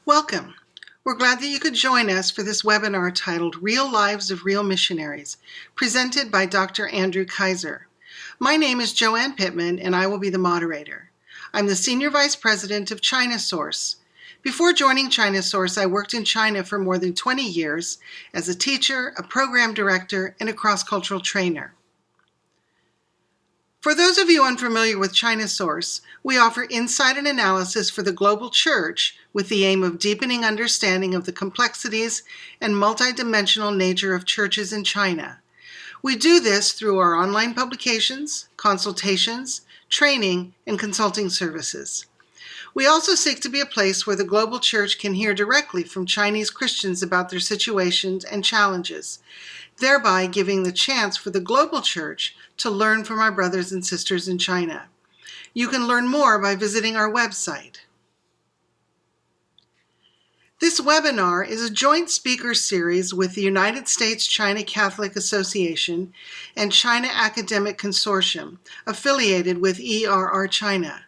Welcome. We're glad that you could join us for this webinar titled Real Lives of Real Missionaries, presented by Dr. Andrew Kaiser. My name is Joanne Pittman, and I will be the moderator. I'm the Senior Vice President of China Source. Before joining China Source, I worked in China for more than 20 years as a teacher, a program director, and a cross-cultural trainer. For those of you unfamiliar with China Source, we offer insight and analysis for the global church with the aim of deepening understanding of the complexities and multidimensional nature of churches in China. We do this through our online publications, consultations, training, and consulting services. We also seek to be a place where the global church can hear directly from Chinese Christians about their situations and challenges, thereby giving the chance for the global church to learn from our brothers and sisters in China. You can learn more by visiting our website. This webinar is a joint speaker series with the United States China Catholic Association and China Academic Consortium, affiliated with ERR China.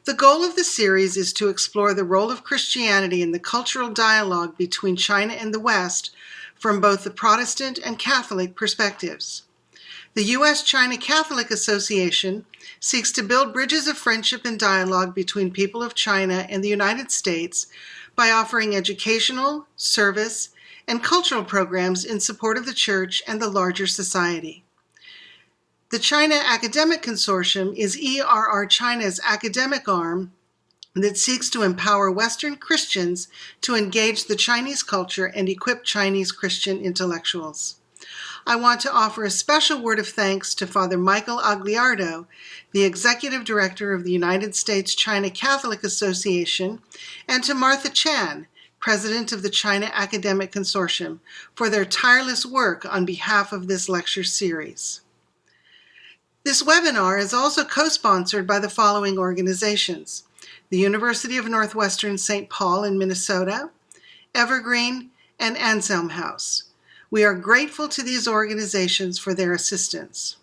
The goal of the series is to explore the role of Christianity in the cultural dialogue between China and the West from both the Protestant and Catholic perspectives. The U.S. China Catholic Association seeks to build bridges of friendship and dialogue between people of China and the United States by offering educational, service, and cultural programs in support of the Church and the larger society. The China Academic Consortium is ERR China's academic arm that seeks to empower Western Christians to engage the Chinese culture and equip Chinese Christian intellectuals. I want to offer a special word of thanks to Father Michael Agliardo, the Executive Director of the United States China Catholic Association, and to Martha Chan, President of the China Academic Consortium, for their tireless work on behalf of this lecture series. This webinar is also co-sponsored by the following organizations: the University of Northwestern St. Paul in Minnesota, Evergreen, and Anselm House. We are grateful to these organizations for their assistance.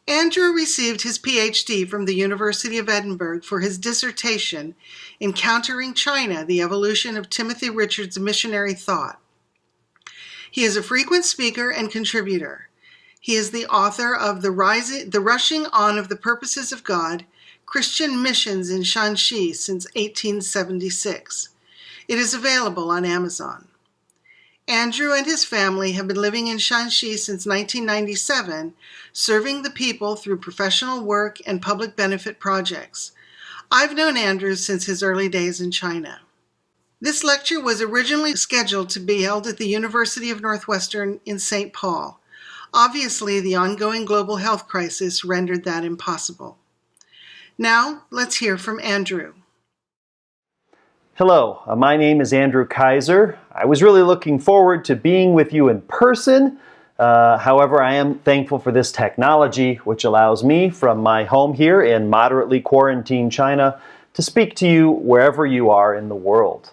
Andrew received his PhD from the University of Edinburgh for his dissertation, Encountering China, the Evolution of Timothy Richard's Missionary Thought. He is a frequent speaker and contributor. He is the author of The Rushing On of the Purposes of God, Christian Missions in Shanxi since 1876. It is available on Amazon. Andrew and his family have been living in Shanxi since 1997, serving the people through professional work and public benefit projects. I've known Andrew since his early days in China. This lecture was originally scheduled to be held at the University of Northwestern in St. Paul. Obviously, the ongoing global health crisis rendered that impossible. Now, let's hear from Andrew. Hello, my name is Andrew Kaiser. I was really looking forward to being with you in person. However, I am thankful for this technology, which allows me from my home here in moderately quarantined China to speak to you wherever you are in the world.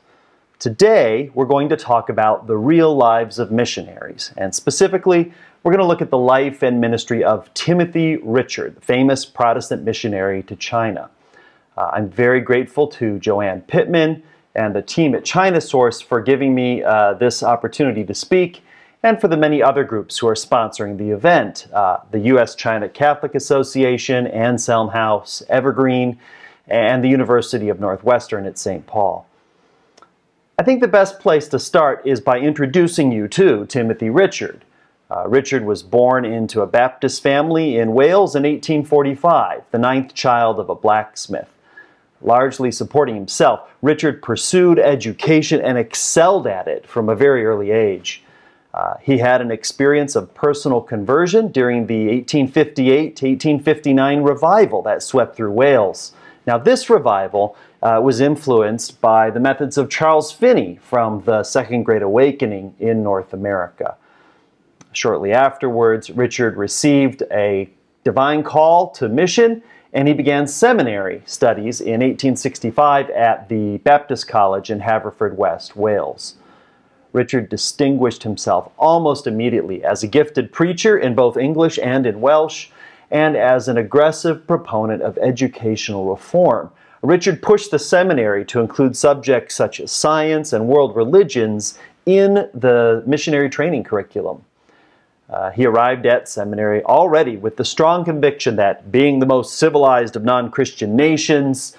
Today, we're going to talk about the real lives of missionaries, and specifically, we're going to look at the life and ministry of Timothy Richard, the famous Protestant missionary to China. I'm very grateful to Joanne Pittman and the team at China Source for giving me this opportunity to speak, and for the many other groups who are sponsoring the event, the U.S. China Catholic Association, Anselm House, Evergreen, and the University of Northwestern at St. Paul. I think the best place to start is by introducing you to Timothy Richard. Richard was born into a Baptist family in Wales in 1845, the ninth child of a blacksmith. Largely supporting himself, Richard pursued education and excelled at it from a very early age. He had an experience of personal conversion during the 1858 to 1859 revival that swept through Wales. Now, this revival was influenced by the methods of Charles Finney from the Second Great Awakening in North America. Shortly afterwards, Richard received a divine call to mission, and he began seminary studies in 1865 at the Baptist College in Haverfordwest, Wales. Richard distinguished himself almost immediately as a gifted preacher in both English and in Welsh, and as an aggressive proponent of educational reform, Richard pushed the seminary to include subjects such as science and world religions in the missionary training curriculum. He arrived at seminary already with the strong conviction that being the most civilized of non-Christian nations,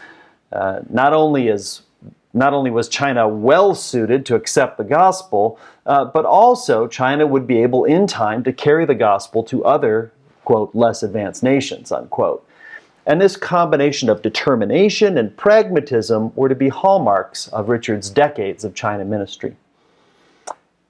not only was China well suited to accept the gospel, but also China would be able in time to carry the gospel to other, quote, less advanced nations, unquote. And this combination of determination and pragmatism were to be hallmarks of Richard's decades of China ministry.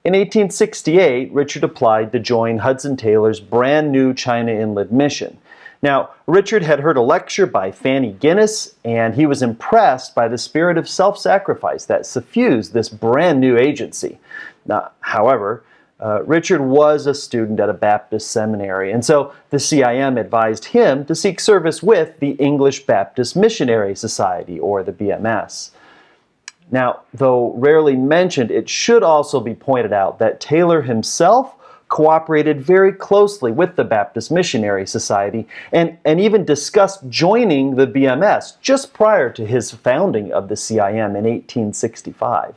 In 1868, Richard applied to join Hudson Taylor's brand new China Inland Mission. Now, Richard had heard a lecture by Fanny Guinness, and he was impressed by the spirit of self-sacrifice that suffused this brand new agency. Now, however, Richard was a student at a Baptist seminary, and so the CIM advised him to seek service with the English Baptist Missionary Society, or the BMS. Now, though rarely mentioned, it should also be pointed out that Taylor himself cooperated very closely with the Baptist Missionary Society and even discussed joining the BMS just prior to his founding of the CIM in 1865.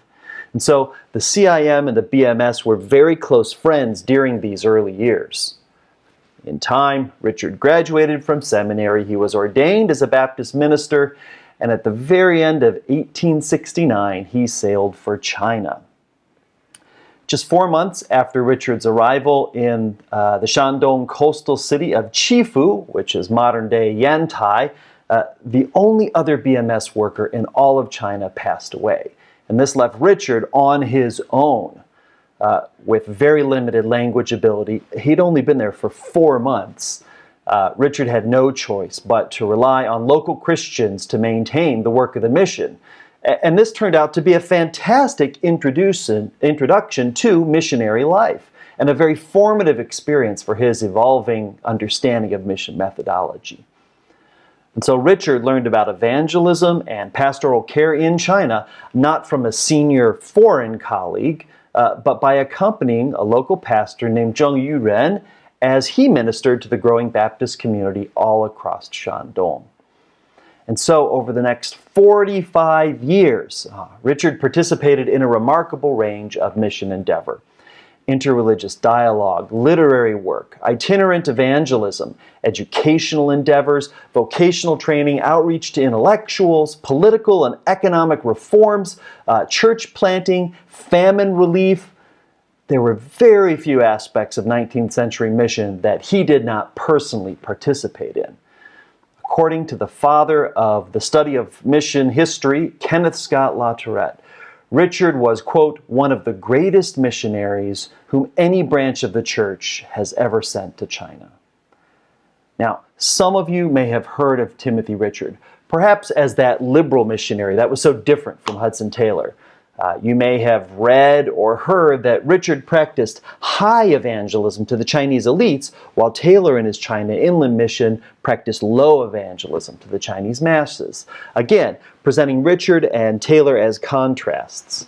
And so the CIM and the BMS were very close friends during these early years. In time, Richard graduated from seminary. He was ordained as a Baptist minister, and at the very end of 1869, he sailed for China. Just 4 months after Richard's arrival in the Shandong coastal city of Chifu, which is modern-day Yantai, the only other BMS worker in all of China passed away. And this left Richard on his own with very limited language ability. He'd only been there for 4 months. Richard had no choice but to rely on local Christians to maintain the work of the mission. And this turned out to be a fantastic introduction to missionary life and a very formative experience for his evolving understanding of mission methodology. And so Richard learned about evangelism and pastoral care in China, not from a senior foreign colleague, but by accompanying a local pastor named Zheng Yuren as he ministered to the growing Baptist community all across Shandong. And so over the next 45 years, Richard participated in a remarkable range of mission endeavor. Interreligious dialogue, literary work, itinerant evangelism, educational endeavors, vocational training, outreach to intellectuals, political and economic reforms, church planting, famine relief. There were very few aspects of 19th century mission that he did not personally participate in. According to the father of the study of mission history, Kenneth Scott LaTourette, Richard was, quote, one of the greatest missionaries whom any branch of the church has ever sent to China. Now, some of you may have heard of Timothy Richard, perhaps as that liberal missionary that was so different from Hudson Taylor. You may have read or heard that Richard practiced high evangelism to the Chinese elites, while Taylor in his China Inland Mission practiced low evangelism to the Chinese masses. Again, presenting Richard and Taylor as contrasts.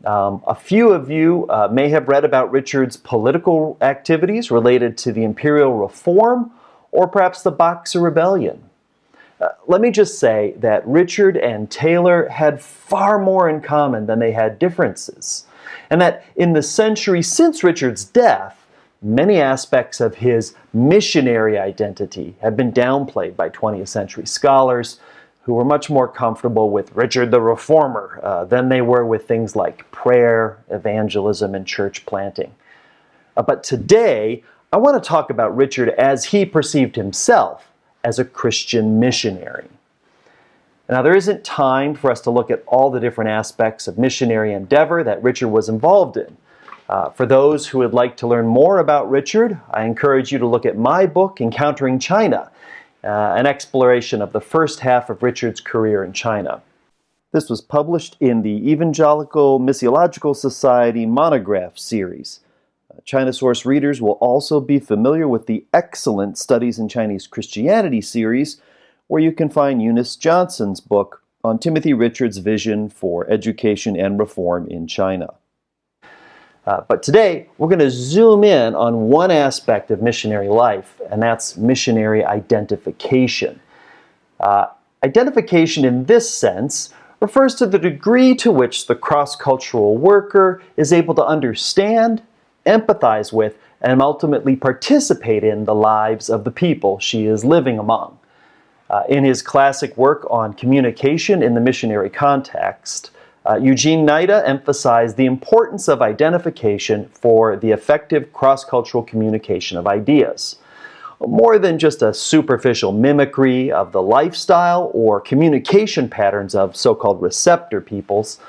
A few of you may have read about Richard's political activities related to the imperial reform or perhaps the Boxer Rebellion. Let me just say that Richard and Taylor had far more in common than they had differences, and that in the century since Richard's death, many aspects of his missionary identity have been downplayed by 20th century scholars who were much more comfortable with Richard the Reformer than they were with things like prayer, evangelism, and church planting. But today, I want to talk about Richard as he perceived himself as a Christian missionary. Now, there isn't time for us to look at all the different aspects of missionary endeavor that Richard was involved in. For those who would like to learn more about Richard, I encourage you to look at my book, Encountering China, an exploration of the first half of Richard's career in China. This was published in the Evangelical Missiological Society monograph series. China Source readers will also be familiar with the excellent Studies in Chinese Christianity series, where you can find Eunice Johnson's book on Timothy Richard's vision for education and reform in China. But today, we're going to zoom in on one aspect of missionary life, and that's missionary identification. Identification in this sense refers to the degree to which the cross-cultural worker is able to understand, empathize with, and ultimately participate in the lives of the people she is living among. In his classic work on communication in the missionary context, Eugene Nida emphasized the importance of identification for the effective cross-cultural communication of ideas. More than just a superficial mimicry of the lifestyle or communication patterns of so-called receptor peoples,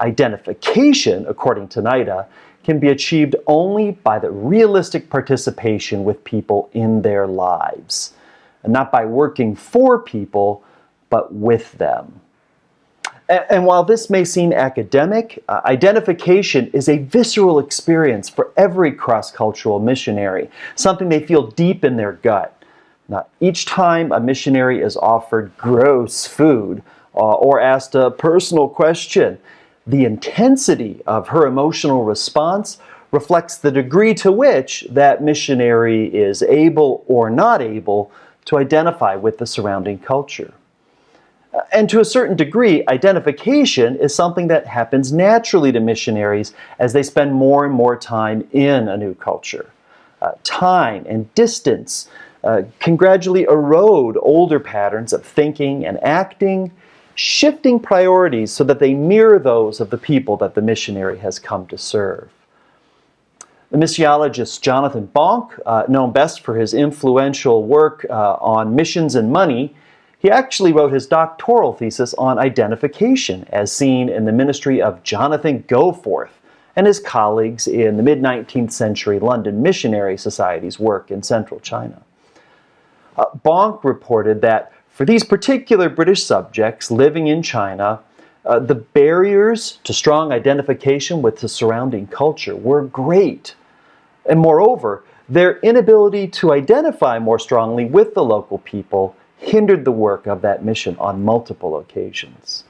identification, according to Nida, can be achieved only by the realistic participation with people in their lives, and not by working for people, but with them. And while this may seem academic, identification is a visceral experience for every cross-cultural missionary, something they feel deep in their gut. Now, each time a missionary is offered gross food or asked a personal question, the intensity of her emotional response reflects the degree to which that missionary is able or not able to identify with the surrounding culture. And to a certain degree, identification is something that happens naturally to missionaries as they spend more and more time in a new culture. Time and distance can gradually erode older patterns of thinking and acting, shifting priorities so that they mirror those of the people that the missionary has come to serve. The missiologist Jonathan Bonk, known best for his influential work on missions and money, he actually wrote his doctoral thesis on identification as seen in the ministry of Jonathan Goforth and his colleagues in the mid-19th century London Missionary Society's work in central China. Bonk reported that for these particular British subjects living in China, the barriers to strong identification with the surrounding culture were great. And moreover, their inability to identify more strongly with the local people hindered the work of that mission on multiple occasions.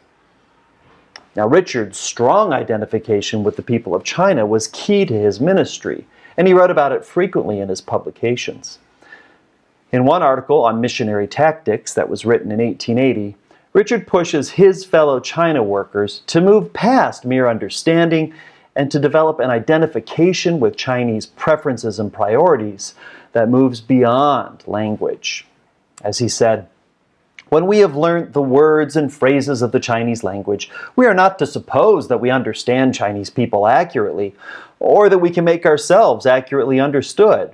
Now, Richard's strong identification with the people of China was key to his ministry, and he wrote about it frequently in his publications. In one article on missionary tactics that was written in 1880, Richard pushes his fellow China workers to move past mere understanding and to develop an identification with Chinese preferences and priorities that moves beyond language. As he said, "When we have learnt the words and phrases of the Chinese language, we are not to suppose that we understand Chinese people accurately, or that we can make ourselves accurately understood.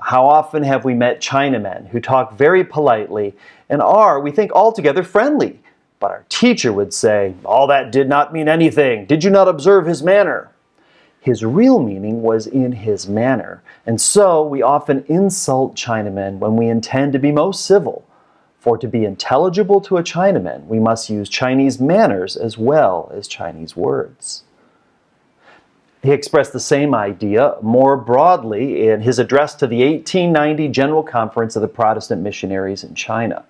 How often have we met Chinamen who talk very politely and are, we think, altogether friendly, but our teacher would say, 'All that did not mean anything. Did you not observe his manner?' His real meaning was in his manner, and so we often insult Chinamen when we intend to be most civil. For to be intelligible to a Chinaman, we must use Chinese manners as well as Chinese words." He expressed the same idea more broadly in his address to the 1890 General Conference of the Protestant Missionaries in China.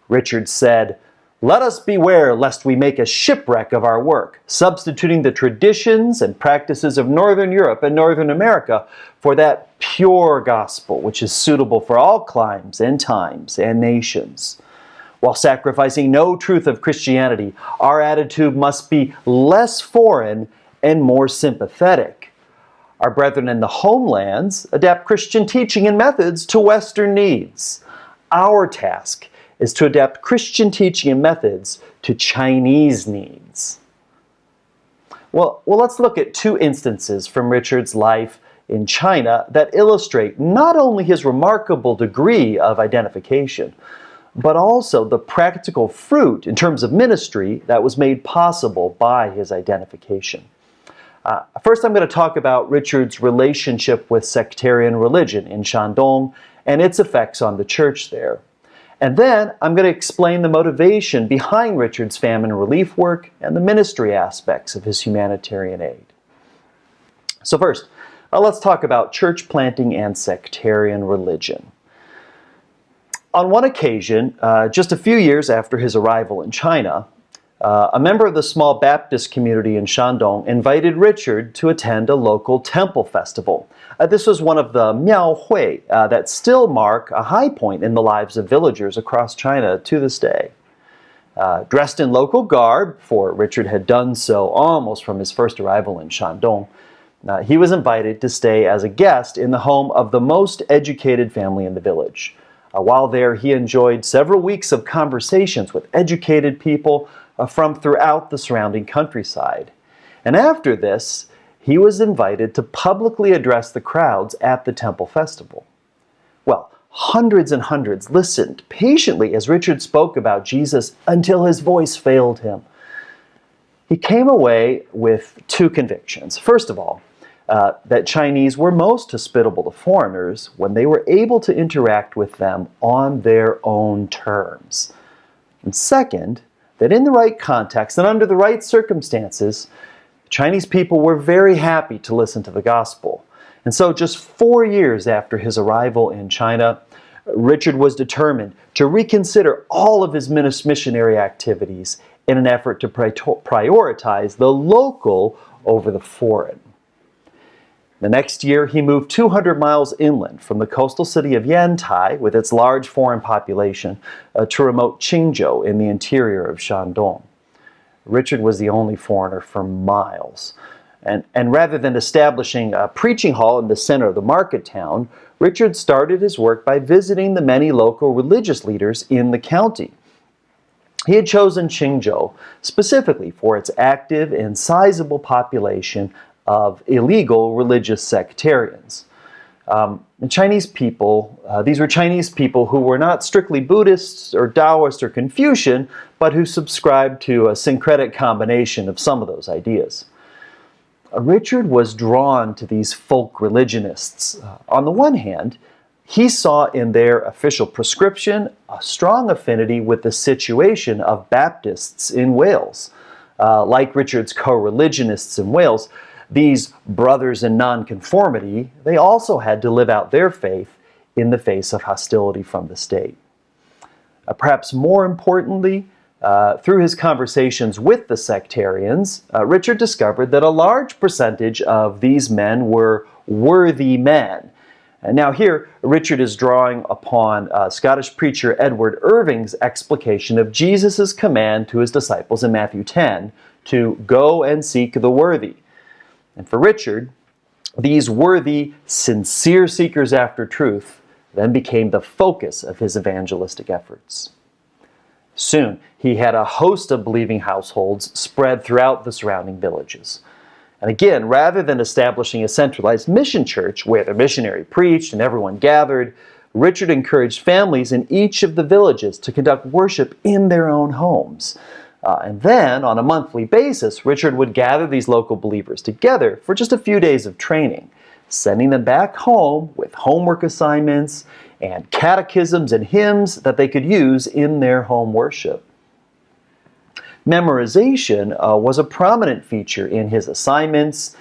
Richard said, "Let us beware lest we make a shipwreck of our work, substituting the traditions and practices of Northern Europe and Northern America for that pure gospel which is suitable for all climes and times and nations. While sacrificing no truth of Christianity, our attitude must be less foreign and more sympathetic. Our brethren in the homelands adapt Christian teaching and methods to Western needs. Our task is to adapt Christian teaching and methods to Chinese needs." Well, let's look at two instances from Richard's life in China that illustrate not only his remarkable degree of identification, but also the practical fruit in terms of ministry that was made possible by his identification. First, I'm going to talk about Richard's relationship with sectarian religion in Shandong and its effects on the church there. And then I'm going to explain the motivation behind Richard's famine relief work and the ministry aspects of his humanitarian aid. So first, let's talk about church planting and sectarian religion. On one occasion, just a few years after his arrival in China, a member of the small Baptist community in Shandong invited Richard to attend a local temple festival. This was one of the Miao Hui that still mark a high point in the lives of villagers across China to this day. Dressed in local garb, for Richard had done so almost from his first arrival in Shandong, he was invited to stay as a guest in the home of the most educated family in the village. While there, he enjoyed several weeks of conversations with educated people from throughout the surrounding countryside. And after this, he was invited to publicly address the crowds at the temple festival. Well, hundreds and hundreds listened patiently as Richard spoke about Jesus until his voice failed him. He came away with two convictions. First of all, that Chinese were most hospitable to foreigners when they were able to interact with them on their own terms. And second, that in the right context and under the right circumstances, Chinese people were very happy to listen to the gospel. And so just 4 years after his arrival in China, Richard was determined to reconsider all of his missionary activities in an effort to prioritize the local over the foreign. The next year, he moved 200 miles inland from the coastal city of Yantai, with its large foreign population, to remote Qingzhou in the interior of Shandong. Richard was the only foreigner for miles. And rather than establishing a preaching hall in the center of the market town, Richard started his work by visiting the many local religious leaders in the county. He had chosen Qingzhou specifically for its active and sizable population of illegal religious sectarians. Chinese people, these were Chinese people who were not strictly Buddhists or Taoists or Confucian, but who subscribed to a syncretic combination of some of those ideas. Richard was drawn to these folk religionists. On the one hand, he saw in their official prescription a strong affinity with the situation of Baptists in Wales. Like Richard's co-religionists in Wales, these brothers in nonconformity, they also had to live out their faith in the face of hostility from the state. Perhaps more importantly, through his conversations with the sectarians, Richard discovered that a large percentage of these men were worthy men. And now here, Richard is drawing upon Scottish preacher Edward Irving's explication of Jesus' command to his disciples in Matthew 10 to go and seek the worthy. And for Richard, these worthy, sincere seekers after truth then became the focus of his evangelistic efforts. Soon, he had a host of believing households spread throughout the surrounding villages. And again, rather than establishing a centralized mission church where the missionary preached and everyone gathered, Richard encouraged families in each of the villages to conduct worship in their own homes. And then, on a monthly basis, Richard would gather these local believers together for just a few days of training, sending them back home with homework assignments and catechisms and hymns that they could use in their home worship. Memorization was a prominent feature in his assignments,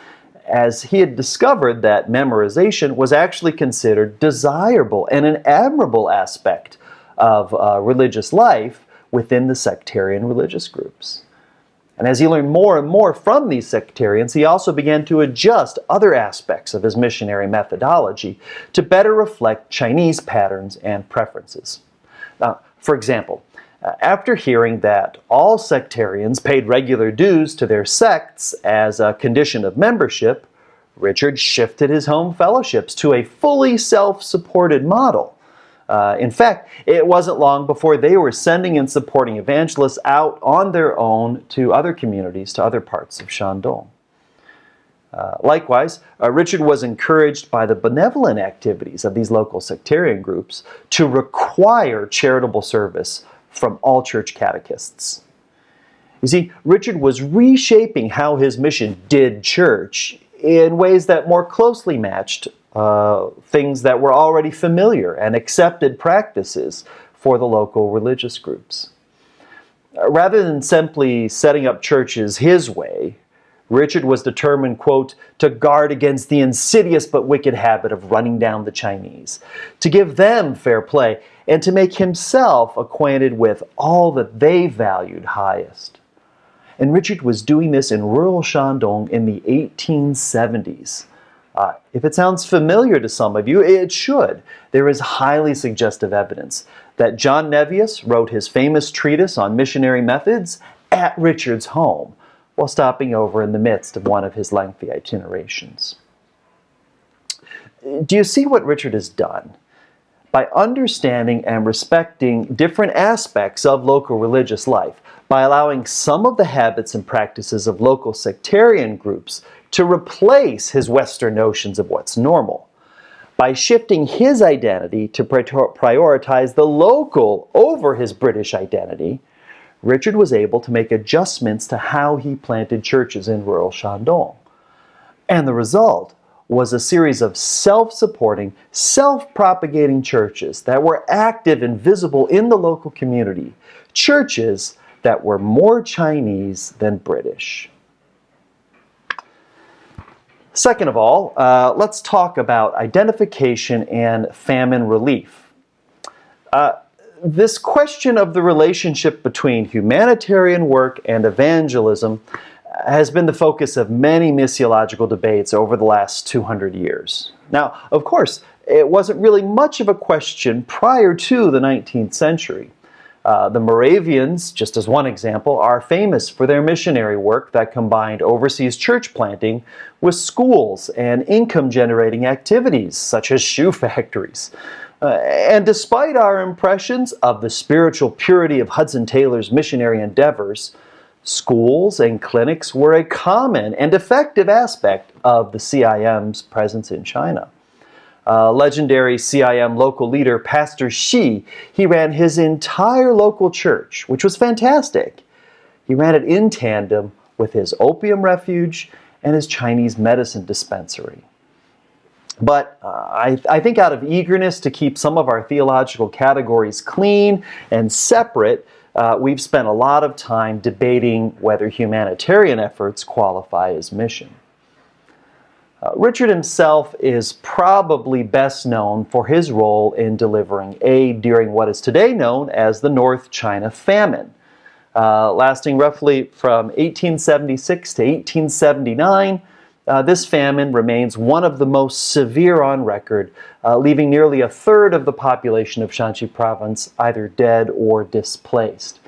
as he had discovered that memorization was actually considered desirable and an admirable aspect of religious life within the sectarian religious groups. And as he learned more and more from these sectarians, he also began to adjust other aspects of his missionary methodology to better reflect Chinese patterns and preferences. For example, after hearing that all sectarians paid regular dues to their sects as a condition of membership, Richard shifted his home fellowships to a fully self-supported model. In fact, it wasn't long before they were sending and supporting evangelists out on their own to other communities, to other parts of Shandong. Likewise, Richard was encouraged by the benevolent activities of these local sectarian groups to require charitable service from all church catechists. You see, Richard was reshaping how his mission did church in ways that more closely matched things that were already familiar and accepted practices for the local religious groups. Rather than simply setting up churches his way, Richard was determined, quote, to guard against the insidious but wicked habit of running down the Chinese, to give them fair play, and to make himself acquainted with all that they valued highest. And Richard was doing this in rural Shandong in the 1870s. If it sounds familiar to some of you, it should. There is highly suggestive evidence that John Nevius wrote his famous treatise on missionary methods at Richard's home while stopping over in the midst of one of his lengthy itinerations. Do you see what Richard has done? By understanding and respecting different aspects of local religious life, by allowing some of the habits and practices of local sectarian groups to replace his Western notions of what's normal, by shifting his identity to prioritize the local over his British identity, Richard was able to make adjustments to how he planted churches in rural Shandong. And the result was a series of self-supporting, self-propagating churches that were active and visible in the local community, churches that were more Chinese than British. Second of all, let's talk about identification and famine relief. This question of the relationship between humanitarian work and evangelism has been the focus of many missiological debates over the last 200 years. Now, of course, it wasn't really much of a question prior to the 19th century. The Moravians, just as one example, are famous for their missionary work that combined overseas church planting with schools and income-generating activities, such as shoe factories. And despite our impressions of the spiritual purity of Hudson Taylor's missionary endeavors, schools and clinics were a common and effective aspect of the CIM's presence in China. Legendary CIM local leader, Pastor Xi, he ran his entire local church, which was fantastic. He ran it in tandem with his opium refuge and his Chinese medicine dispensary. But I think out of eagerness to keep some of our theological categories clean and separate, we've spent a lot of time debating whether humanitarian efforts qualify as mission. Richard himself is probably best known for his role in delivering aid during what is today known as the North China famine, lasting roughly from 1876 to 1879. This famine remains one of the most severe on record, leaving nearly a third of the population of Shanxi province either dead or displaced.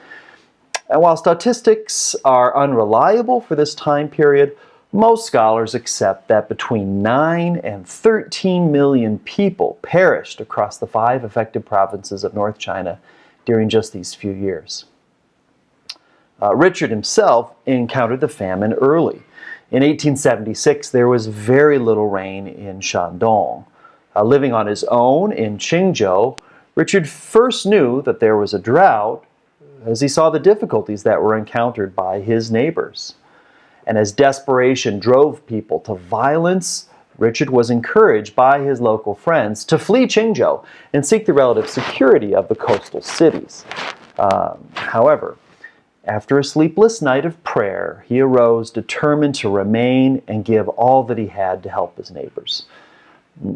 And while statistics are unreliable for this time period, most scholars accept that between 9 and 13 million people perished across the 5 affected provinces of North China during just these few years. Richard himself encountered the famine early. In 1876, there was very little rain in Shandong. Living on his own in Qingzhou, Richard first knew that there was a drought as he saw the difficulties that were encountered by his neighbors. And as desperation drove people to violence, Richard was encouraged by his local friends to flee Qingzhou and seek the relative security of the coastal cities. However, after a sleepless night of prayer, he arose determined to remain and give all that he had to help his neighbors.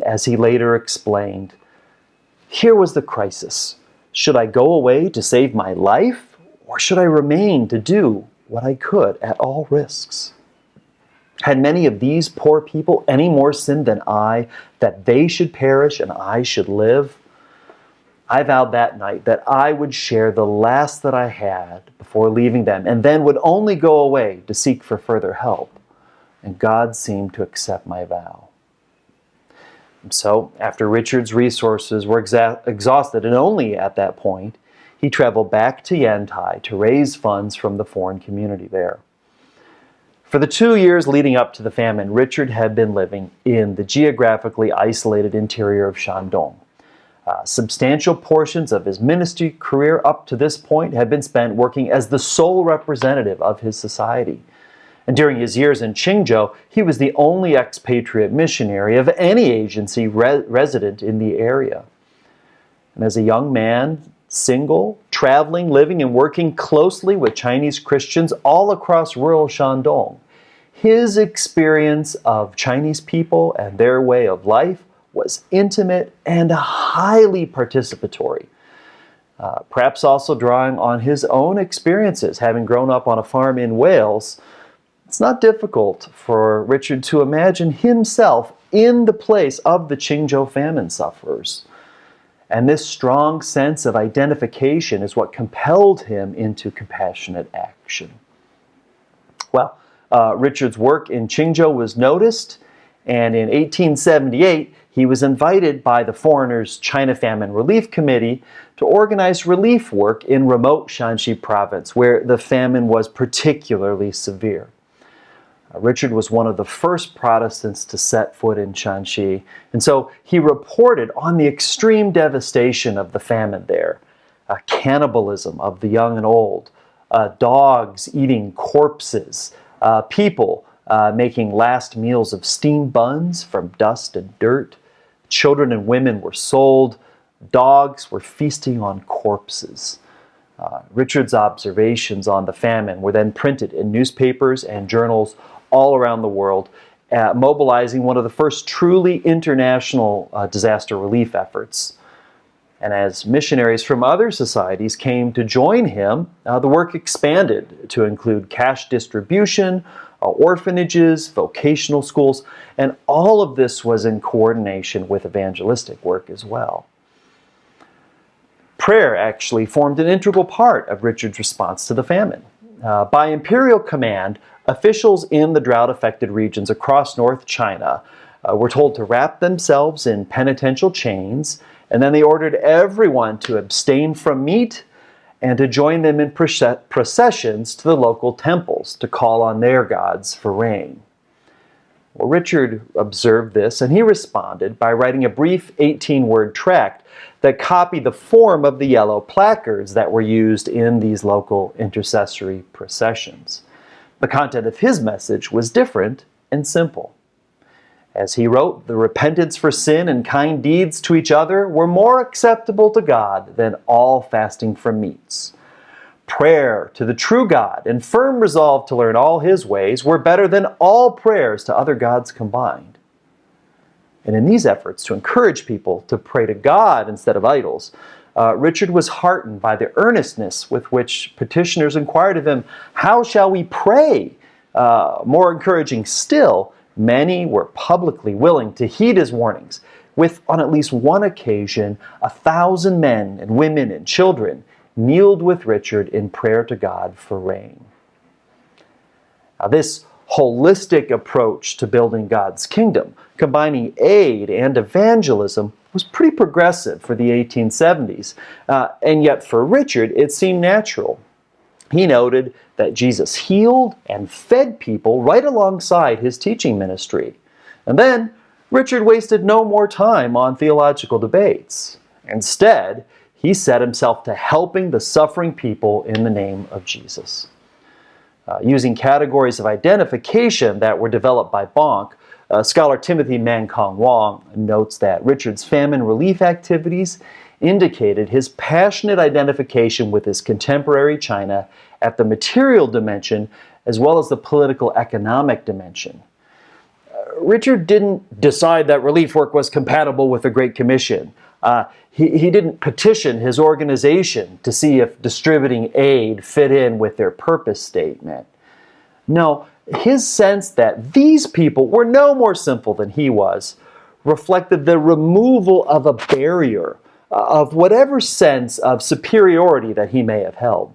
As he later explained, "Here was the crisis. Should I go away to save my life, or should I remain to do what I could at all risks? Had many of these poor people any more sin than I, that they should perish and I should live? I vowed that night that I would share the last that I had before leaving them, and then would only go away to seek for further help. And God seemed to accept my vow." And so, after Richard's resources were exhausted, and only at that point, he traveled back to Yantai to raise funds from the foreign community there. For the 2 years leading up to the famine, Richard had been living in the geographically isolated interior of Shandong. Substantial portions of his ministry career up to this point had been spent working as the sole representative of his society. And during his years in Qingzhou, he was the only expatriate missionary of any agency resident in the area. And as a young man, single, traveling, living, and working closely with Chinese Christians all across rural Shandong, his experience of Chinese people and their way of life was intimate and highly participatory. Perhaps also drawing on his own experiences, having grown up on a farm in Wales, it's not difficult for Richard to imagine himself in the place of the Qingzhou famine sufferers. And this strong sense of identification is what compelled him into compassionate action. Well, Richard's work in Qingzhou was noticed, and in 1878, he was invited by the Foreigners' China Famine Relief Committee to organize relief work in remote Shanxi province, where the famine was particularly severe. Richard was one of the first Protestants to set foot in Shanxi, and so he reported on the extreme devastation of the famine there, cannibalism of the young and old, dogs eating corpses, people making last meals of steamed buns from dust and dirt. Children and women were sold. Dogs were feasting on corpses. Richard's observations on the famine were then printed in newspapers and journals all around the world, mobilizing one of the first truly international disaster relief efforts. And as missionaries from other societies came to join him, the work expanded to include cash distribution, orphanages, vocational schools, and all of this was in coordination with evangelistic work as well. Prayer actually formed an integral part of Richard's response to the famine. By imperial command, officials in the drought-affected regions across North China were told to wrap themselves in penitential chains, and then they ordered everyone to abstain from meat and to join them in processions to the local temples to call on their gods for rain. Well, Richard observed this, and he responded by writing a brief 18-word tract that copied the form of the yellow placards that were used in these local intercessory processions. The content of his message was different and simple. As he wrote, the repentance for sin and kind deeds to each other were more acceptable to God than all fasting from meats. Prayer to the true God and firm resolve to learn all his ways were better than all prayers to other gods combined. And in these efforts to encourage people to pray to God instead of idols, Richard was heartened by the earnestness with which petitioners inquired of him, "How shall we pray?" More encouraging still, many were publicly willing to heed his warnings, with, on at least one occasion, 1,000 men and women and children kneeled with Richard in prayer to God for rain. Now, this holistic approach to building God's kingdom, combining aid and evangelism, was pretty progressive for the 1870s, and yet for Richard it seemed natural. He noted that Jesus healed and fed people right alongside his teaching ministry. And then Richard wasted no more time on theological debates. Instead, he set himself to helping the suffering people in the name of Jesus. Using categories of identification that were developed by Bonk, scholar Timothy Mankong Wong notes that Richard's famine relief activities indicated his passionate identification with his contemporary China at the material dimension as well as the political economic dimension. Richard didn't decide that relief work was compatible with the Great Commission. He didn't petition his organization to see if distributing aid fit in with their purpose statement. No, his sense that these people were no more sinful than he was reflected the removal of a barrier of whatever sense of superiority that he may have held.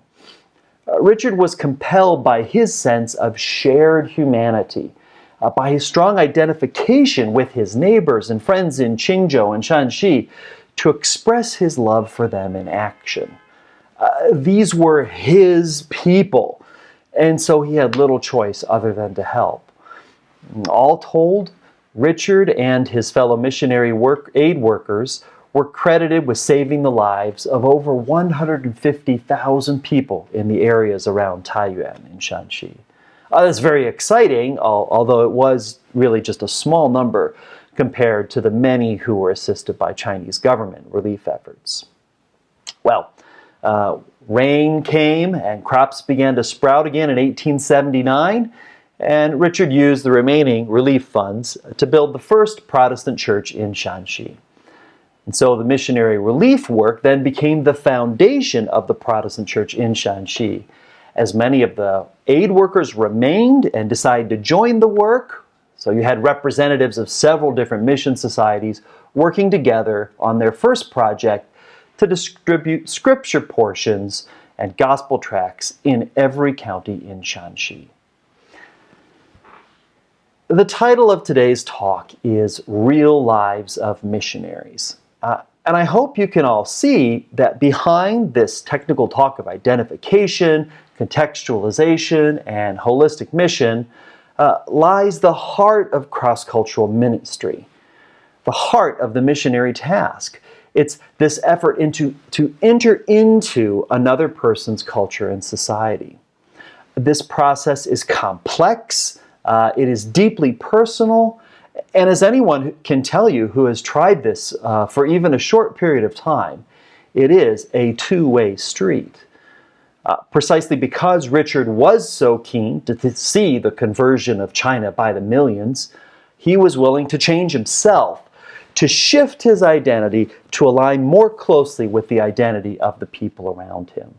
Richard was compelled by his sense of shared humanity, by his strong identification with his neighbors and friends in Qingzhou and Shanxi, to express his love for them in action. These were his people, and so he had little choice other than to help. All told, Richard and his fellow missionary aid workers were credited with saving the lives of over 150,000 people in the areas around Taiyuan in Shanxi. That's very exciting, although it was really just a small number compared to the many who were assisted by Chinese government relief efforts. Well, rain came and crops began to sprout again in 1879, and Richard used the remaining relief funds to build the first Protestant church in Shanxi. And so the missionary relief work then became the foundation of the Protestant church in Shanxi. As many of the aid workers remained and decided to join the work, so you had representatives of several different mission societies working together on their first project to distribute scripture portions and gospel tracts in every county in Shanxi. The title of today's talk is Real Lives of Missionaries. And I hope you can all see that behind this technical talk of identification, contextualization, and holistic mission lies the heart of cross-cultural ministry, the heart of the missionary task. It's this effort to enter into another person's culture and society. This process is complex, it is deeply personal, and as anyone can tell you who has tried this for even a short period of time, it is a two-way street. Precisely because Richard was so keen to see the conversion of China by the millions, he was willing to change himself, to shift his identity to align more closely with the identity of the people around him.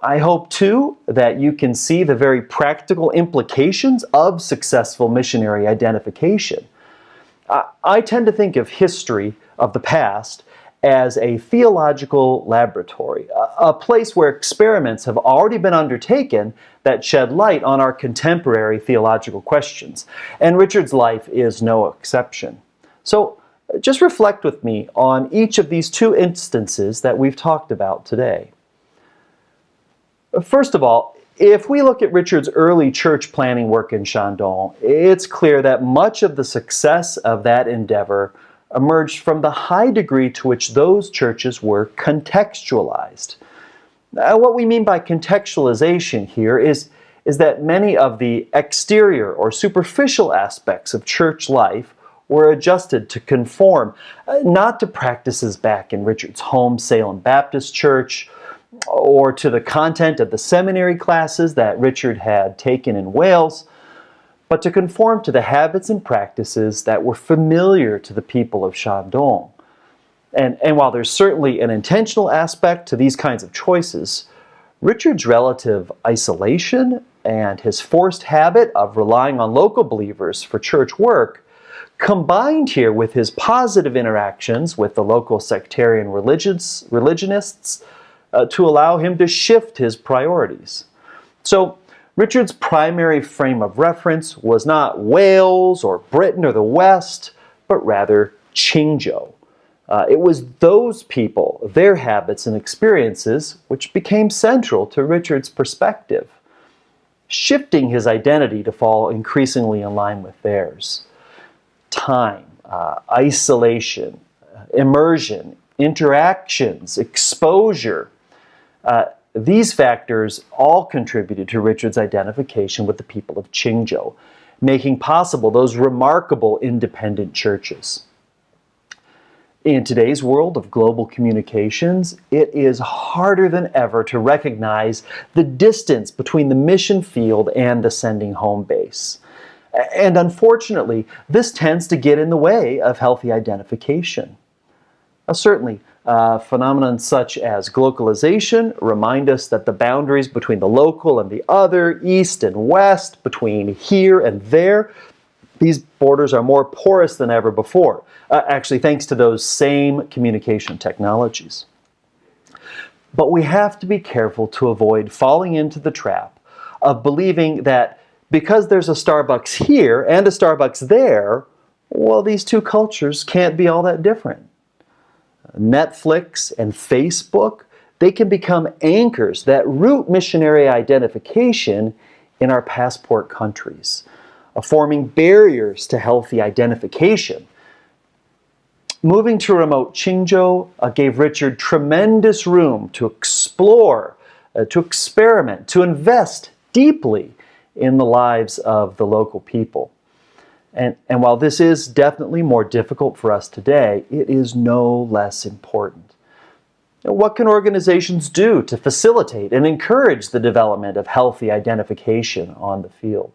I hope, too, that you can see the very practical implications of successful missionary identification. I tend to think of history of the past as a theological laboratory, a place where experiments have already been undertaken that shed light on our contemporary theological questions. And Richard's life is no exception. So just reflect with me on each of these two instances that we've talked about today. First of all, if we look at Richard's early church planning work in Shandong, it's clear that much of the success of that endeavor emerged from the high degree to which those churches were contextualized. Now, what we mean by contextualization here is that many of the exterior or superficial aspects of church life were adjusted to conform, not to practices back in Richard's home Salem Baptist Church, or to the content of the seminary classes that Richard had taken in Wales, but to conform to the habits and practices that were familiar to the people of Shandong. And while there's certainly an intentional aspect to these kinds of choices, Richard's relative isolation and his forced habit of relying on local believers for church work, combined here with his positive interactions with the local sectarian religionists, to allow him to shift his priorities. So Richard's primary frame of reference was not Wales or Britain or the West, but rather Qingzhou. It was those people, their habits and experiences, which became central to Richard's perspective, shifting his identity to fall increasingly in line with theirs. Time, isolation, immersion, interactions, exposure, these factors all contributed to Richard's identification with the people of Qingzhou, making possible those remarkable independent churches. In today's world of global communications, it is harder than ever to recognize the distance between the mission field and the sending home base. And unfortunately, this tends to get in the way of healthy identification. Certainly, phenomena such as globalization remind us that the boundaries between the local and the other, east and west, between here and there, these borders are more porous than ever before, actually thanks to those same communication technologies. But we have to be careful to avoid falling into the trap of believing that because there's a Starbucks here and a Starbucks there, well, these two cultures can't be all that different. Netflix and Facebook, they can become anchors that root missionary identification in our passport countries, forming barriers to healthy identification. Moving to remote Qingzhou gave Richard tremendous room to explore, to experiment, to invest deeply in the lives of the local people. And while this is definitely more difficult for us today, it is no less important. What can organizations do to facilitate and encourage the development of healthy identification on the field?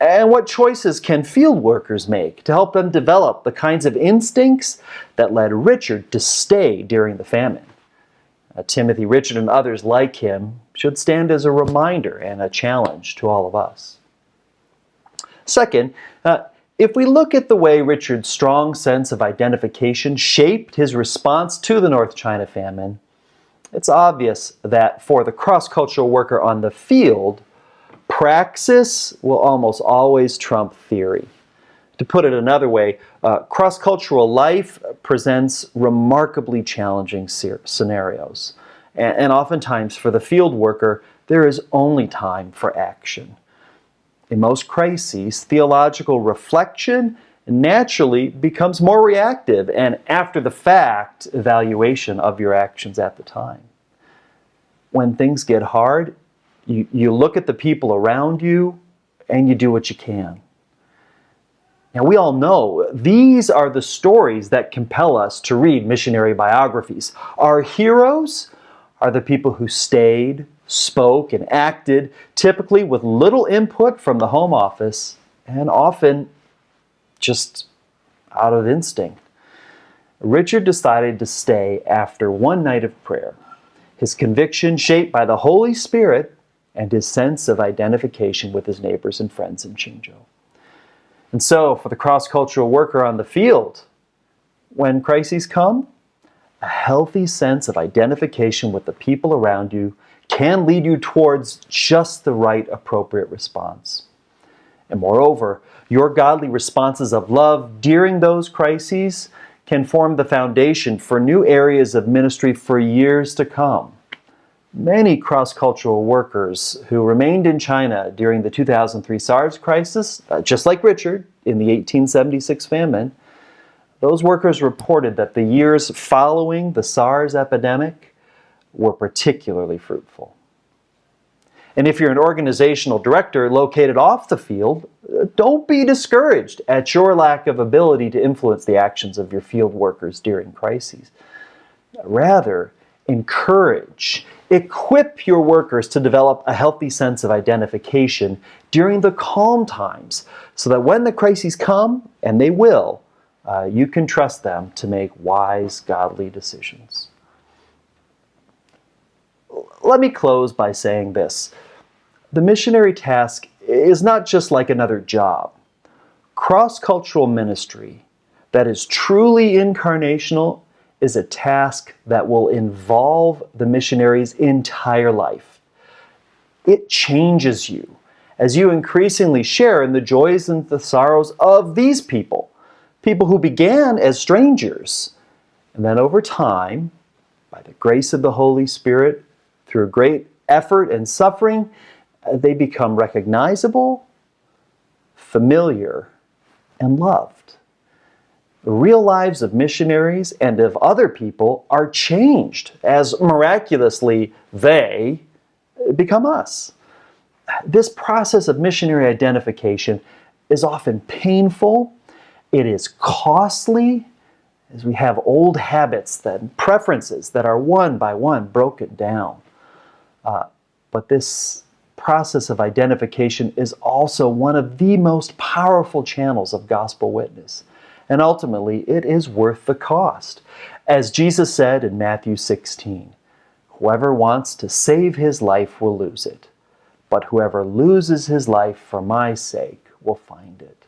And what choices can field workers make to help them develop the kinds of instincts that led Richard to stay during the famine? Timothy, Richard, and others like him should stand as a reminder and a challenge to all of us. Second, If we look at the way Richard's strong sense of identification shaped his response to the North China famine, it's obvious that for the cross-cultural worker on the field, praxis will almost always trump theory. To put it another way, cross-cultural life presents remarkably challenging scenarios. And oftentimes for the field worker, there is only time for action. In most crises, theological reflection naturally becomes more reactive and after the fact evaluation of your actions at the time. When things get hard, you look at the people around you and you do what you can. Now, we all know these are the stories that compel us to read missionary biographies. Our heroes are the people who stayed, spoke, and acted, typically with little input from the home office, and often just out of instinct. Richard decided to stay after one night of prayer. His conviction shaped by the Holy Spirit and his sense of identification with his neighbors and friends in Qingzhou. And so, for the cross-cultural worker on the field, when crises come, a healthy sense of identification with the people around you can lead you towards just the right appropriate response. And moreover, your godly responses of love during those crises can form the foundation for new areas of ministry for years to come. Many cross-cultural workers who remained in China during the 2003 SARS crisis, just like Richard in the 1876 famine, those workers reported that the years following the SARS epidemic were particularly fruitful. And if you're an organizational director located off the field, don't be discouraged at your lack of ability to influence the actions of your field workers during crises. Rather, encourage, equip your workers to develop a healthy sense of identification during the calm times so that when the crises come, and they will, you can trust them to make wise, godly decisions. Let me close by saying this. The missionary task is not just like another job. Cross-cultural ministry that is truly incarnational is a task that will involve the missionary's entire life. It changes you as you increasingly share in the joys and the sorrows of these people who began as strangers, and then over time, by the grace of the Holy Spirit, through great effort and suffering, they become recognizable, familiar, and loved. The real lives of missionaries and of other people are changed as miraculously they become us. This process of missionary identification is often painful, it is costly, as we have old habits and preferences that are one by one broken down. But this process of identification is also one of the most powerful channels of gospel witness. And ultimately, it is worth the cost. As Jesus said in Matthew 16, "Whoever wants to save his life will lose it, but whoever loses his life for my sake will find it."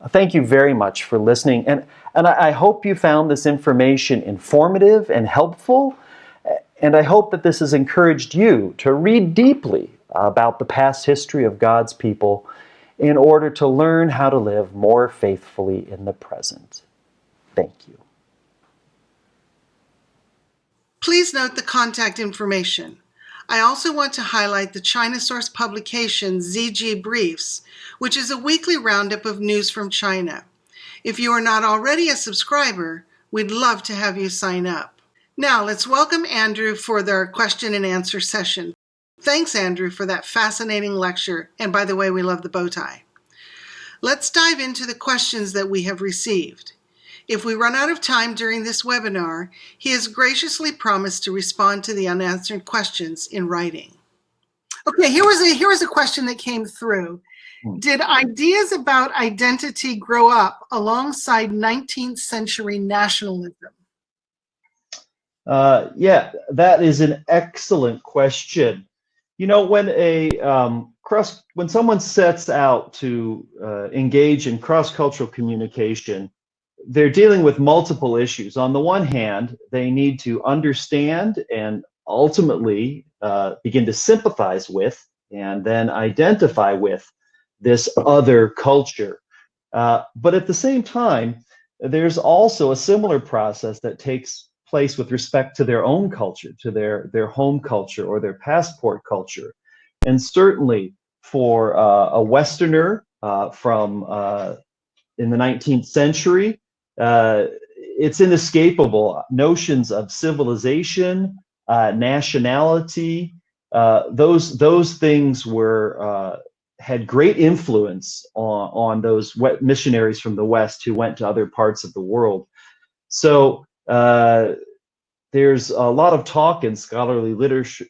Thank you very much for listening, and I hope you found this information informative and helpful, and I hope that this has encouraged you to read deeply about the past history of God's people in order to learn how to live more faithfully in the present. Thank you. Please note the contact information. I also want to highlight the China Source publication ZG Briefs, which is a weekly roundup of news from China. If you are not already a subscriber, we'd love to have you sign up. Now let's welcome Andrew for their question and answer session. Thanks, Andrew, for that fascinating lecture. And by the way, we love the bow tie. Let's dive into the questions that we have received. If we run out of time during this webinar, he has graciously promised to respond to the unanswered questions in writing. Okay, here was a question that came through. Did ideas about identity grow up alongside 19th century nationalism? Yeah, that is an excellent question. You know, when a when someone sets out to engage in cross-cultural communication, they're dealing with multiple issues. On the one hand, they need to understand and ultimately begin to sympathize with and then identify with this other culture. But at the same time, there's also a similar process that takes place with respect to their own culture, to their home culture or their passport culture. And certainly for a Westerner from in the 19th century, it's inescapable. Notions of civilization, nationality, those things were had great influence on those missionaries from the West who went to other parts of the world. So there's a lot of talk in scholarly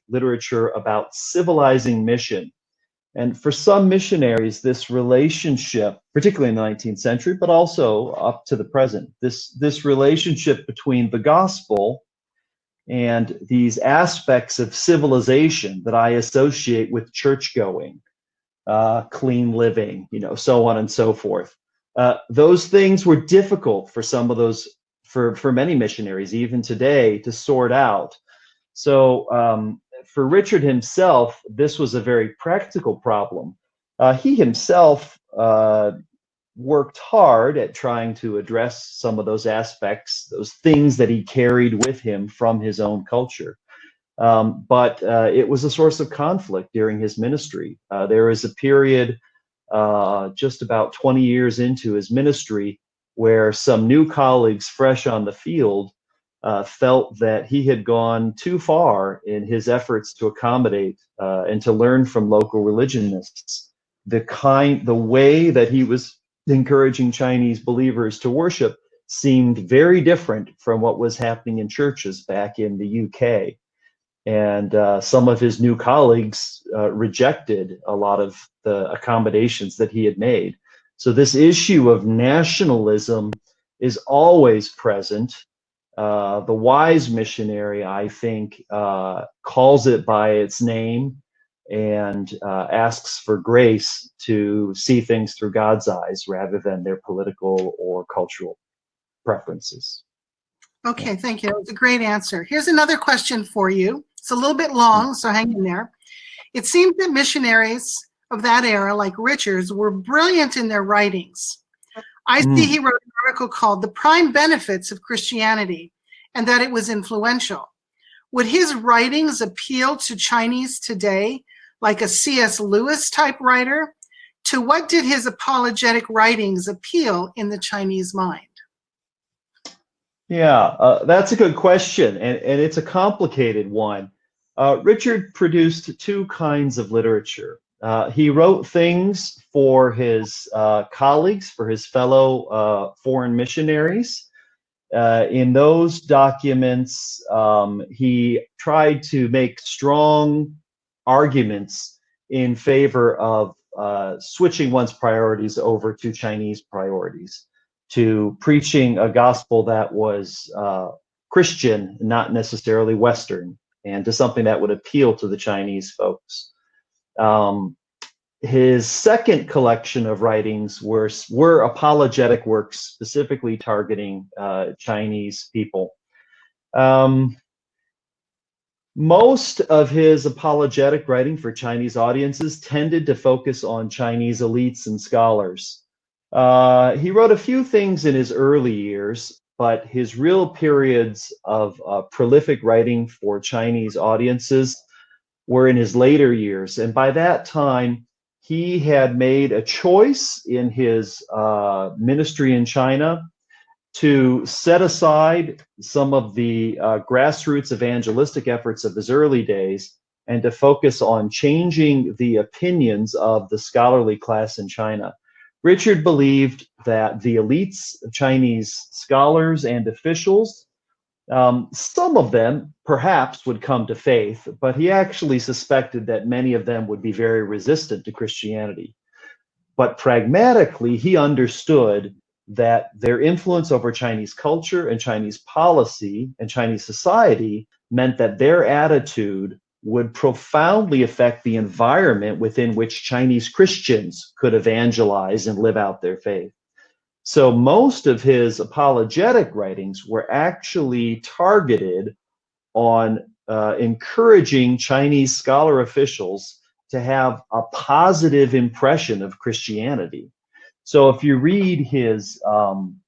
literature about civilizing mission. And for some missionaries, this relationship, particularly in the 19th century, but also up to the present, this relationship between the gospel and these aspects of civilization that I associate with church going, clean living, so on and so forth. Those things were difficult for some of those, for many missionaries, even today, to sort out. So for Richard himself, this was a very practical problem. He himself worked hard at trying to address some of those aspects, those things that he carried with him from his own culture. But it was a source of conflict during his ministry. There is a period just about 20 years into his ministry where some new colleagues fresh on the field felt that he had gone too far in his efforts to accommodate and to learn from local religionists. The way that he was encouraging Chinese believers to worship seemed very different from what was happening in churches back in the UK. And some of his new colleagues rejected a lot of the accommodations that he had made. So this issue of nationalism is always present. The wise missionary, I think, calls it by its name and asks for grace to see things through God's eyes rather than their political or cultural preferences. Okay, thank you. That was a great answer. Here's another question for you. It's a little bit long, so hang in there. It seems that missionaries of that era, like Richards, were brilliant in their writings. I see he wrote an article called The Prime Benefits of Christianity and that it was influential. Would his writings appeal to Chinese today, like a C.S. Lewis type writer? To what did his apologetic writings appeal in the Chinese mind? Yeah, that's a good question, and it's a complicated one. Richard produced two kinds of literature. He wrote things for his colleagues, for his fellow foreign missionaries. In those documents, he tried to make strong arguments in favor of switching one's priorities over to Chinese priorities, to preaching a gospel that was Christian, not necessarily Western, and to something that would appeal to the Chinese folks. His second collection of writings were apologetic works, specifically targeting Chinese people. Most of his apologetic writing for Chinese audiences tended to focus on Chinese elites and scholars. He wrote a few things in his early years, but his real periods of prolific writing for Chinese audiences were in his later years. And by that time, he had made a choice in his ministry in China to set aside some of the grassroots evangelistic efforts of his early days and to focus on changing the opinions of the scholarly class in China. Richard believed that the elites, Chinese scholars and officials, some of them perhaps would come to faith, but he actually suspected that many of them would be very resistant to Christianity. But pragmatically, he understood that their influence over Chinese culture and Chinese policy and Chinese society meant that their attitude would profoundly affect the environment within which Chinese Christians could evangelize and live out their faith. So most of his apologetic writings were actually targeted on encouraging Chinese scholar officials to have a positive impression of Christianity. So if you read his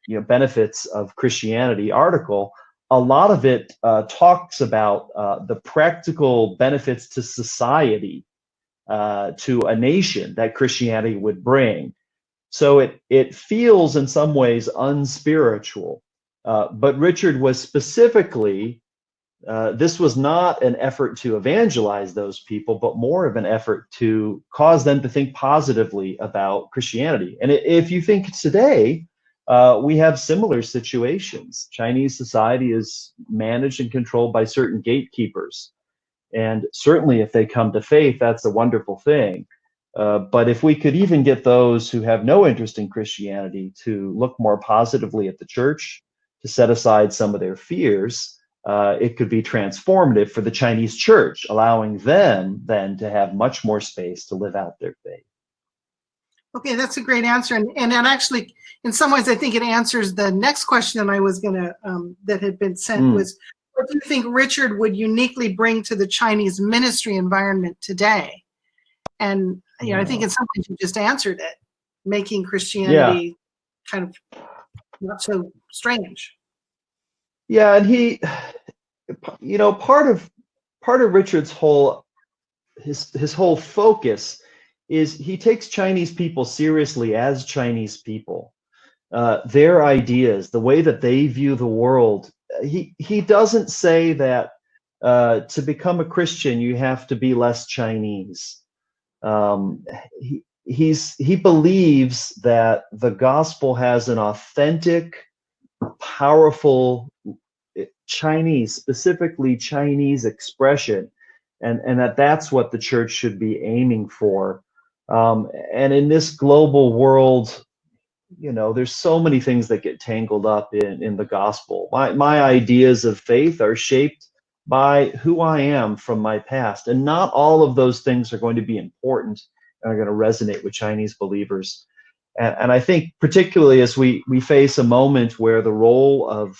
Benefits of Christianity article, a lot of it talks about the practical benefits to society, to a nation, that Christianity would bring. So it feels in some ways unspiritual. But Richard was specifically, this was not an effort to evangelize those people, but more of an effort to cause them to think positively about Christianity. And if you think today, we have similar situations. Chinese society is managed and controlled by certain gatekeepers. And certainly if they come to faith, that's a wonderful thing. But if we could even get those who have no interest in Christianity to look more positively at the church, to set aside some of their fears, it could be transformative for the Chinese church, allowing them then to have much more space to live out their faith. Okay, that's a great answer. And actually, in some ways, I think it answers the next question I was going to, that had been sent was, what do you think Richard would uniquely bring to the Chinese ministry environment today? And, I think in some ways you just answered it, making Christianity kind of not so strange. Yeah, and he, part of Richard's whole, his whole focus is he takes Chinese people seriously as Chinese people. Their ideas, the way that they view the world. He doesn't say that to become a Christian you have to be less Chinese. He believes that the gospel has an authentic, powerful Chinese, specifically Chinese expression, and that's what the church should be aiming for. And in this global world, there's so many things that get tangled up in the gospel. My ideas of faith are shaped by who I am from my past, and not all of those things are going to be important and are going to resonate with Chinese believers. And I think particularly as we face a moment where the role of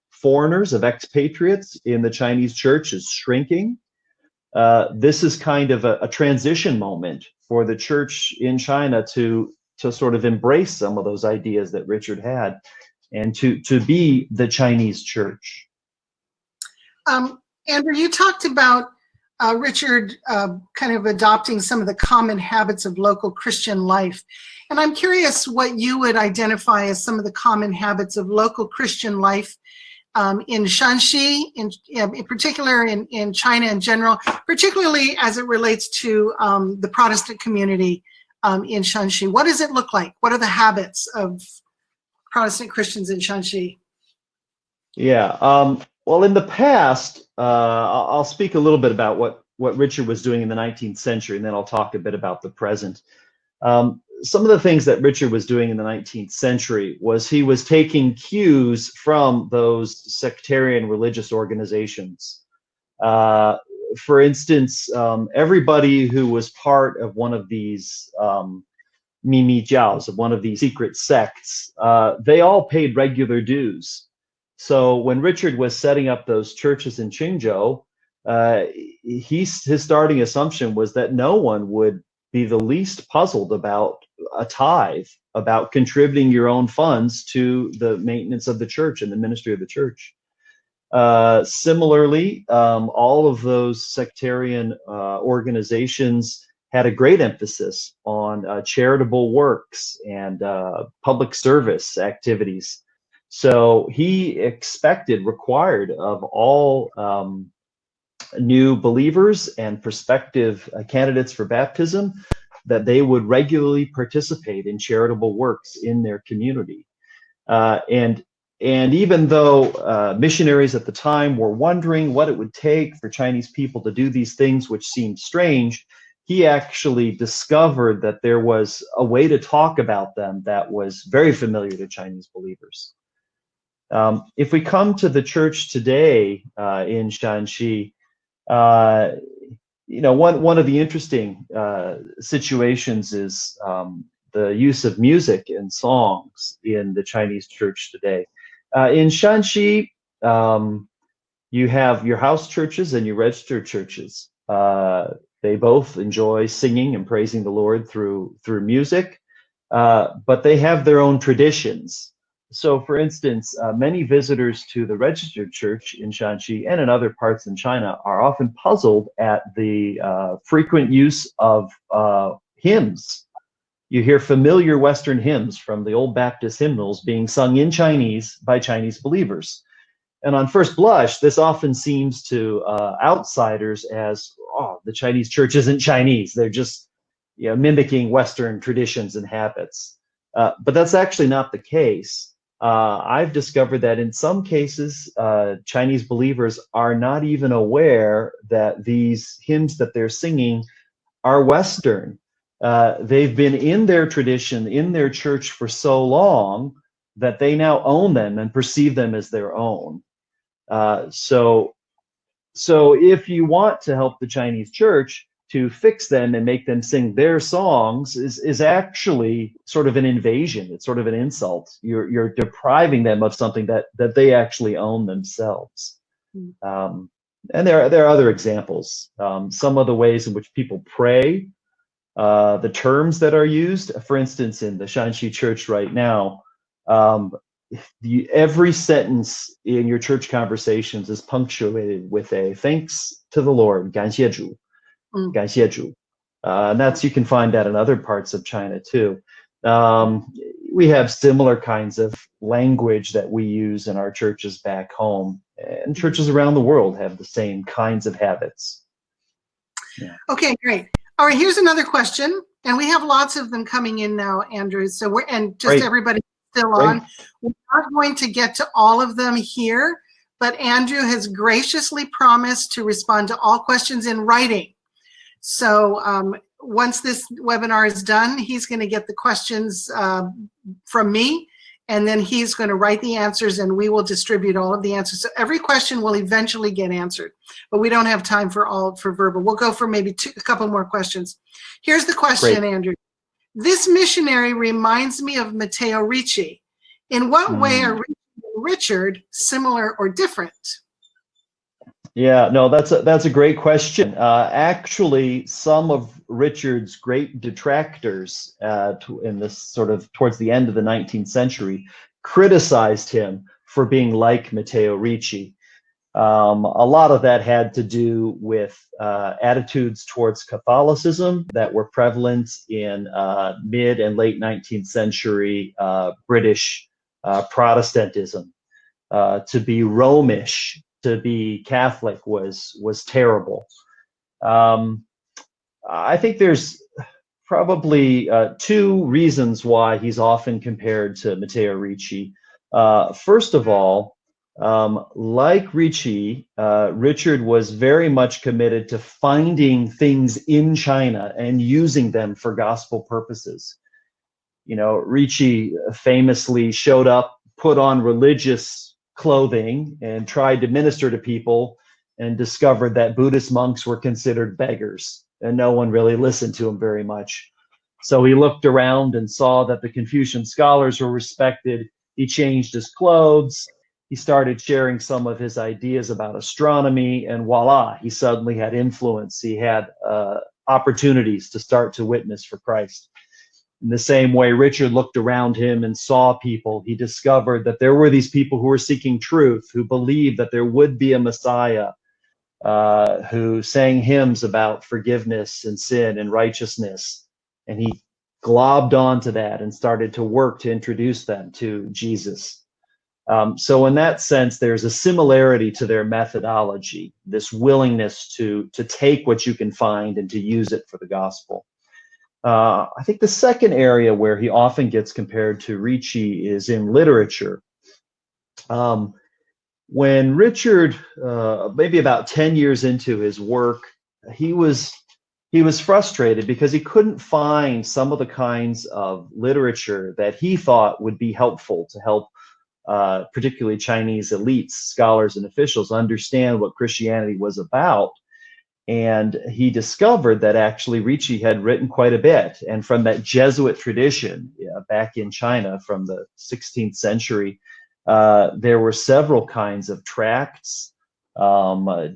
foreigners, of expatriates in the Chinese church is shrinking, this is kind of a transition moment for the church in China to sort of embrace some of those ideas that Richard had and to be the Chinese church. Andrew, you talked about Richard kind of adopting some of the common habits of local Christian life. And I'm curious what you would identify as some of the common habits of local Christian life in Shanxi, in particular in China in general, particularly as it relates to the Protestant community in Shanxi. What does it look like? What are the habits of Protestant Christians in Shanxi? Yeah, well, in the past, I'll speak a little bit about what Richard was doing in the 19th century, and then I'll talk a bit about the present. Some of the things that Richard was doing in the 19th century was he was taking cues from those sectarian religious organizations. For instance, everybody who was part of one of these Mimi Jiaos, of one of these secret sects, they all paid regular dues. So when Richard was setting up those churches in Qingzhou, his starting assumption was that no one would be the least puzzled about a tithe, about contributing your own funds to the maintenance of the church and the ministry of the church. Similarly, all of those sectarian organizations had a great emphasis on charitable works and public service activities. So he required of all new believers and prospective candidates for baptism that they would regularly participate in charitable works in their community. And even though missionaries at the time were wondering what it would take for Chinese people to do these things, which seemed strange, he actually discovered that there was a way to talk about them that was very familiar to Chinese believers. If we come to the church today in Shanxi, one of the interesting situations is the use of music and songs in the Chinese church today. In Shanxi, you have your house churches and your registered churches. They both enjoy singing and praising the Lord through music, but they have their own traditions. So, for instance, many visitors to the registered church in Shanxi and in other parts in China are often puzzled at the frequent use of hymns. You hear familiar Western hymns from the old Baptist hymnals being sung in Chinese by Chinese believers. And on first blush, this often seems to outsiders as, oh, the Chinese church isn't Chinese. They're just mimicking Western traditions and habits. But that's actually not the case. I've discovered that in some cases, Chinese believers are not even aware that these hymns that they're singing are Western. They've been in their tradition, in their church for so long that they now own them and perceive them as their own. So if you want to help the Chinese church, to fix them and make them sing their songs is actually sort of an invasion. It's sort of an insult. You're depriving them of something that they actually own themselves. And there are other examples. Some of the ways in which people pray, the terms that are used. For instance, in the Shanxi church right now, every sentence in your church conversations is punctuated with a thanks to the Lord, 感谢主. 感谢主. And you can find that in other parts of China too. We have similar kinds of language that we use in our churches back home, and churches around the world have the same kinds of habits. Yeah. Okay, great. All right, here's another question, and we have lots of them coming in now, Andrew. So Great. Everybody still on. Great. We're not going to get to all of them here, but Andrew has graciously promised to respond to all questions in writing. So once this webinar is done, he's going to get the questions from me, and then he's going to write the answers, and we will distribute all of the answers. So every question will eventually get answered, but we don't have time for verbal. We'll go for maybe a couple more questions. Here's the question, Great. Andrew. This missionary reminds me of Matteo Ricci. In what way are Ricci and Richard similar or different? Yeah, no, that's a great question. Actually, some of Richard's great detractors in this sort of towards the end of the 19th century criticized him for being like Matteo Ricci. A lot of that had to do with attitudes towards Catholicism that were prevalent in mid and late 19th century British Protestantism. To be Romish, to be Catholic was terrible. I think there's probably two reasons why he's often compared to Matteo Ricci. First of all, like Ricci, Richard was very much committed to finding things in China and using them for gospel purposes. Ricci famously showed up, put on religious clothing, and tried to minister to people, and discovered that Buddhist monks were considered beggars, and no one really listened to him very much. So he looked around and saw that the Confucian scholars were respected. He changed his clothes. He started sharing some of his ideas about astronomy, and voila, he suddenly had influence. He had opportunities to start to witness for Christ. In the same way, Richard looked around him and saw people. He discovered that there were these people who were seeking truth, who believed that there would be a Messiah, who sang hymns about forgiveness and sin and righteousness. And he globbed onto that and started to work to introduce them to Jesus. So in that sense, there's a similarity to their methodology, this willingness to take what you can find and to use it for the gospel. I think the second area where he often gets compared to Ricci is in literature. When Richard, maybe about 10 years into his work, he was frustrated because he couldn't find some of the kinds of literature that he thought would be helpful to help particularly Chinese elites, scholars, and officials understand what Christianity was about. And he discovered that actually Ricci had written quite a bit. And from that Jesuit tradition back in China from the 16th century, there were several kinds of tracts,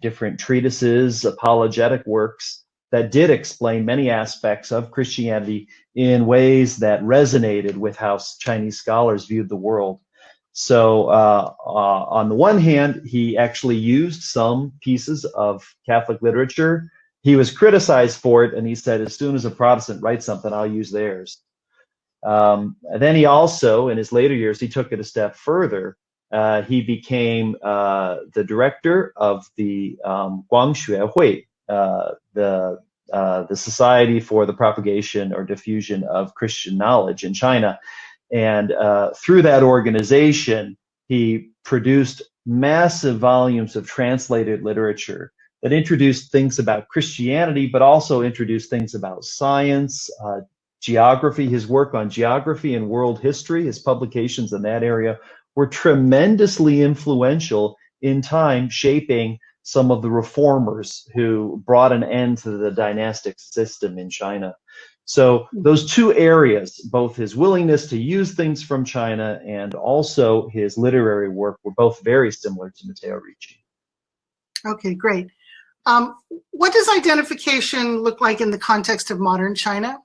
different treatises, apologetic works that did explain many aspects of Christianity in ways that resonated with how Chinese scholars viewed the world. So on the one hand, he actually used some pieces of Catholic literature. He was criticized for it, and he said, as soon as a Protestant writes something, I'll use theirs. And then he also, in his later years, he took it a step further. He became the director of the Guangxue Hui, the Society for the Propagation or Diffusion of Christian Knowledge in China. And through that organization, he produced massive volumes of translated literature that introduced things about Christianity, but also introduced things about science, geography. His work on geography and world history, his publications in that area were tremendously influential in time, shaping some of the reformers who brought an end to the dynastic system in China. So those two areas, both his willingness to use things from China and also his literary work, were both very similar to Matteo Ricci. Okay, great. What does identification look like in the context of modern China?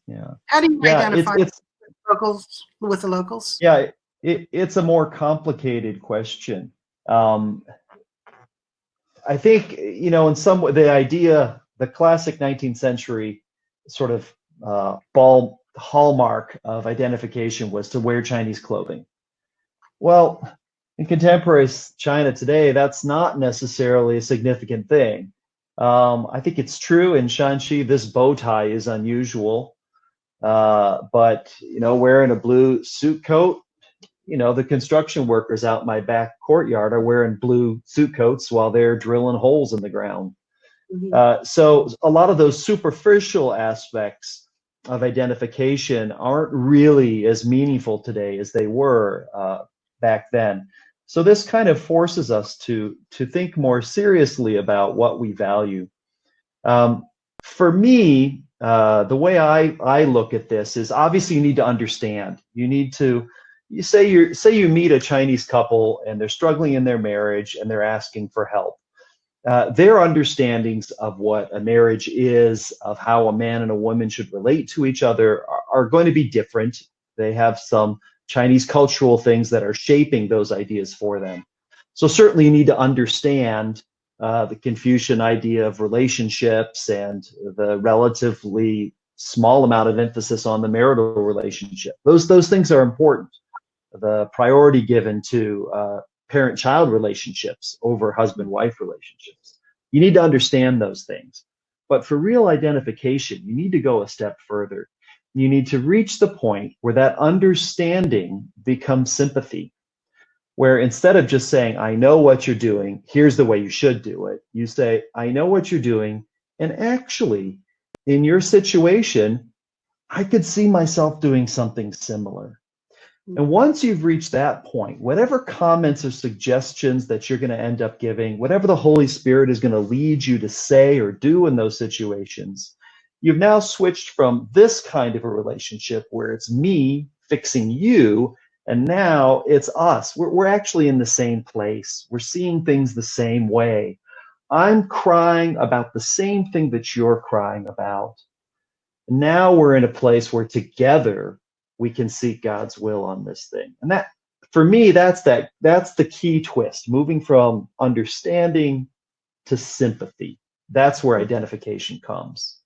Yeah. How do you identify it's locals with the locals? Yeah, it's a more complicated question. I think, in some way, the classic 19th century sort of hallmark of identification was to wear Chinese clothing. Well, in contemporary China today, that's not necessarily a significant thing. I think it's true in Shanxi, this bow tie is unusual, but wearing a blue suit coat, the construction workers out my back courtyard are wearing blue suit coats while they're drilling holes in the ground. So a lot of those superficial aspects of identification aren't really as meaningful today as they were back then. So this kind of forces us to think more seriously about what we value. For me, the way I look at this is, obviously you need to understand. You say you meet a Chinese couple and they're struggling in their marriage and they're asking for help. Their understandings of what a marriage is, of how a man and a woman should relate to each other, are going to be different. They have some Chinese cultural things that are shaping those ideas for them. So certainly you need to understand the Confucian idea of relationships and the relatively small amount of emphasis on the marital relationship. Those things are important. The priority given to parent-child relationships over husband-wife relationships. You need to understand those things. But for real identification, you need to go a step further. You need to reach the point where that understanding becomes sympathy, where instead of just saying, I know what you're doing, here's the way you should do it, you say, I know what you're doing, and actually, in your situation, I could see myself doing something similar. And once you've reached that point, whatever comments or suggestions that you're going to end up giving, whatever the Holy Spirit is going to lead you to say or do in those situations, you've now switched from this kind of a relationship where it's me fixing you, and now it's us. We're actually in the same place. We're seeing things the same way. I'm crying about the same thing that you're crying about. Now we're in a place where together we can seek God's will on this thing. And that, for me, that's the key twist, moving from understanding to sympathy. That's where identification comes.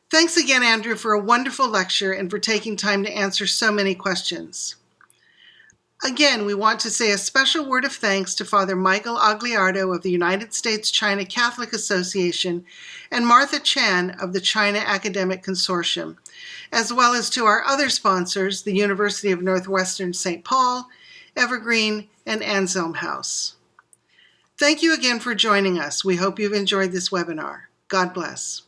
Thanks again, Andrew, for a wonderful lecture and for taking time to answer so many questions. Again, we want to say a special word of thanks to Father Michael Agliardo of the United States China Catholic Association and Martha Chan of the China Academic Consortium, as well as to our other sponsors, the University of Northwestern St. Paul, Evergreen, and Anselm House. Thank you again for joining us. We hope you've enjoyed this webinar. God bless.